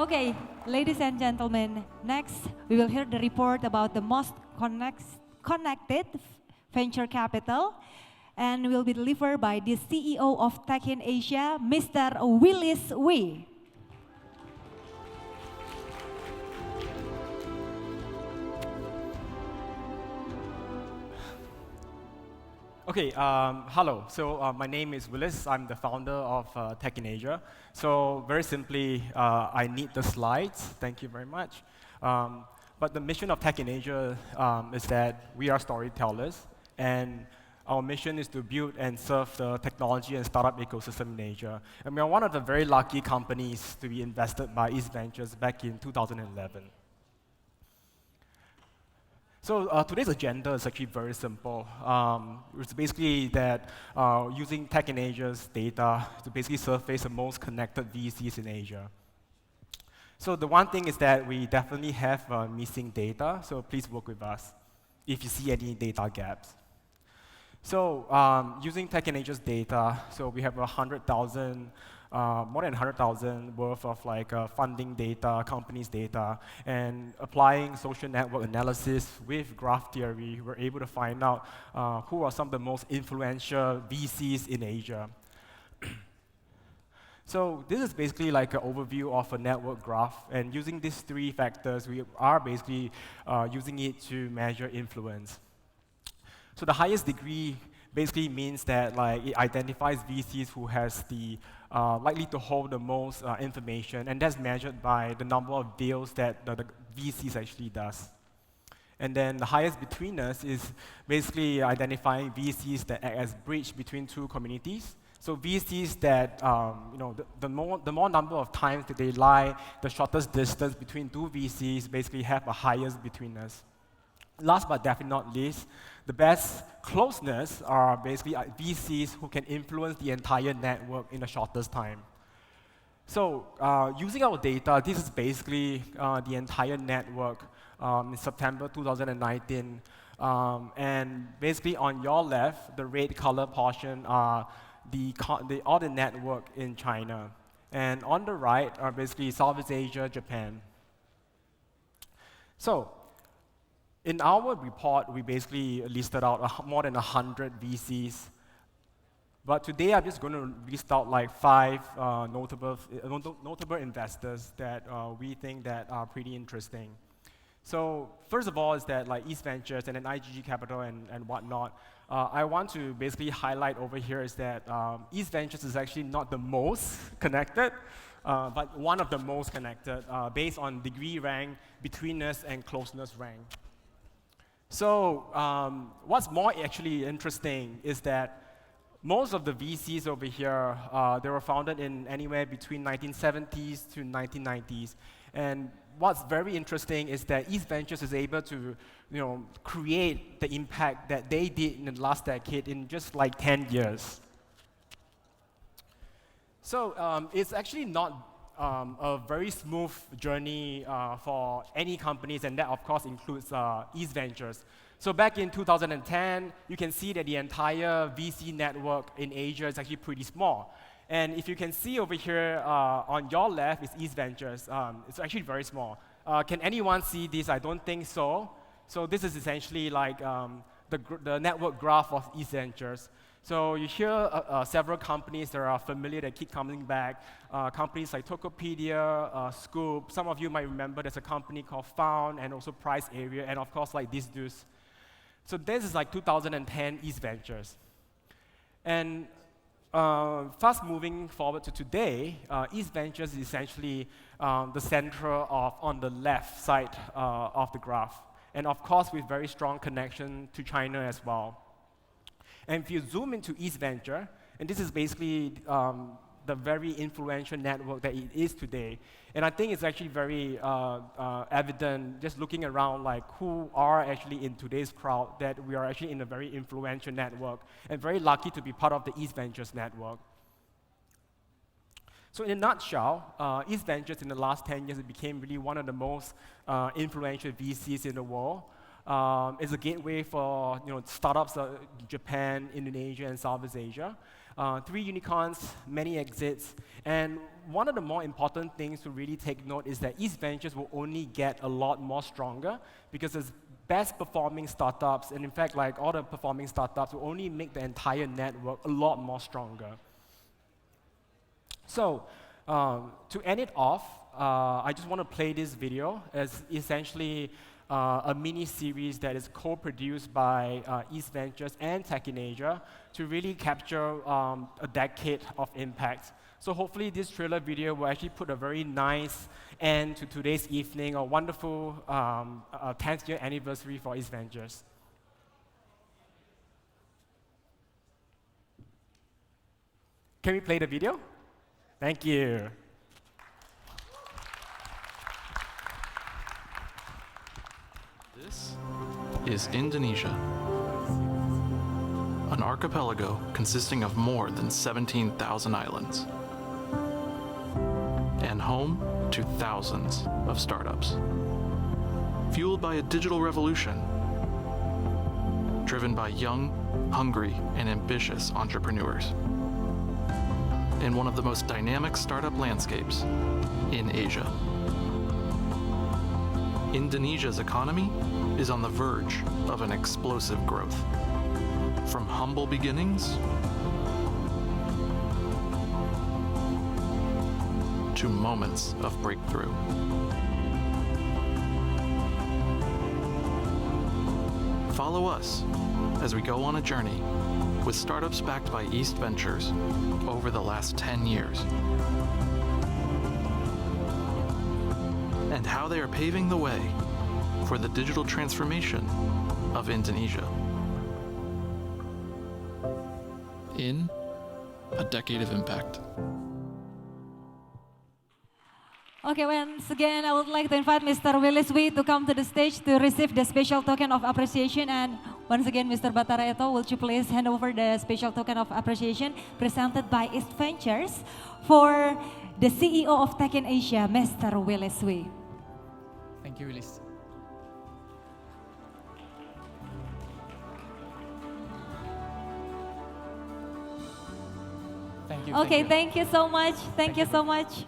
Okay, ladies and gentlemen, next we will hear the report about the most connected venture capital and will be delivered by the CEO of Tech in Asia, Mr. Willis Wee. Okay, hello. My name is Willis. I'm the founder of Tech in Asia. So very simply, I need the slides. Thank you very much. But the mission of Tech in Asia is that we are storytellers, and our mission is to build and serve the technology and startup ecosystem in Asia. And we are one of the very lucky companies to be invested by East Ventures back in 2011. So today's agenda is actually very simple. It's basically that using Tech in Asia's data to basically surface the most connected VCs in Asia. So the one thing is that we definitely have missing data, so please work with us if you see any data gaps. So using Tech in Asia's data, so we have 100,000 more than 100,000 worth of funding data, companies data, and applying social network analysis with graph theory, we're able to find out who are some of the most influential VCs in Asia. So this is basically like an overview of a network graph, and using these three factors, we are basically using it to measure influence. So the highest degree basically means that it identifies VCs who has the likely to hold the most information, and that's measured by the number of deals that the VCs actually does. And then the highest between us is basically identifying VCs that act as bridge between two communities. So VCs that, the more number of times that they lie, the shortest distance between two VCs basically have a highest between us. Last but definitely not least, the best closeness are basically VCs who can influence the entire network in the shortest time. So using our data, this is basically the entire network in September 2019. And basically on your left, the red color portion are all the network in China. And on the right are basically Southeast Asia, Japan. So in our report, we basically listed out more than 100 VCs. But today, I'm just going to list out five notable investors that we think that are pretty interesting. So first of all is that East Ventures and then IGG Capital and whatnot. I want to basically highlight over here is that East Ventures is actually not the most connected, but one of the most connected based on degree rank, betweenness, and closeness rank. So what's more actually interesting is that most of the VCs over here, they were founded in anywhere between 1970s to 1990s. And what's very interesting is that East Ventures is able to create the impact that they did in the last decade in just 10 years. So it's actually not a very smooth journey for any companies, and that of course includes East Ventures. So back in 2010, you can see that the entire VC network in Asia is actually pretty small. And if you can see over here on your left is East Ventures. It's actually very small. Can anyone see this? I don't think so. So this is essentially the network graph of East Ventures. So you hear several companies that are familiar that keep coming back. Companies like Tokopedia, Scoop. Some of you might remember there's a company called Found and also Price Area, and of course these dudes. So this is 2010 East Ventures. And fast moving forward to today, East Ventures is essentially the center on the left side of the graph. And of course with very strong connection to China as well. And if you zoom into East Venture, and this is basically the very influential network that it is today. And I think it's actually very evident just looking around who are actually in today's crowd that we are actually in a very influential network and very lucky to be part of the East Ventures network. So in a nutshell, East Ventures in the last 10 years, it became really one of the most influential VCs in the world. It's a gateway for startups in Japan, Indonesia, and Southeast Asia. 3 unicorns, many exits, and one of the more important things to really take note is that East Ventures will only get a lot more stronger because it's best performing startups, and in fact, like all the performing startups will only make the entire network a lot more stronger. So, to end it off, I just want to play this video as essentially a mini-series that is co-produced by East Ventures and Tech in Asia to really capture a decade of impact. So hopefully this trailer video will actually put a very nice end to today's evening, a wonderful 10th year anniversary for East Ventures. Can we play the video? Thank you. This is Indonesia, an archipelago consisting of more than 17,000 islands, and home to thousands of startups. Fueled by a digital revolution, driven by young, hungry, and ambitious entrepreneurs, in one of the most dynamic startup landscapes in Asia. Indonesia's economy is on the verge of an explosive growth. From humble beginnings to moments of breakthrough. Follow us as we go on a journey with startups backed by East Ventures over the last 10 years, and how they are paving the way for the digital transformation of Indonesia. In a decade of impact. Okay, once again, I would like to invite Mr. Willis Wee to come to the stage to receive the special token of appreciation. And once again, Mr. Batara Eto, would you please hand over the special token of appreciation presented by East Ventures for the CEO of Tech in Asia, Mr. Willis Wee. Thank you, Willis. Thank you. Okay, thank you so much. Thank you so much.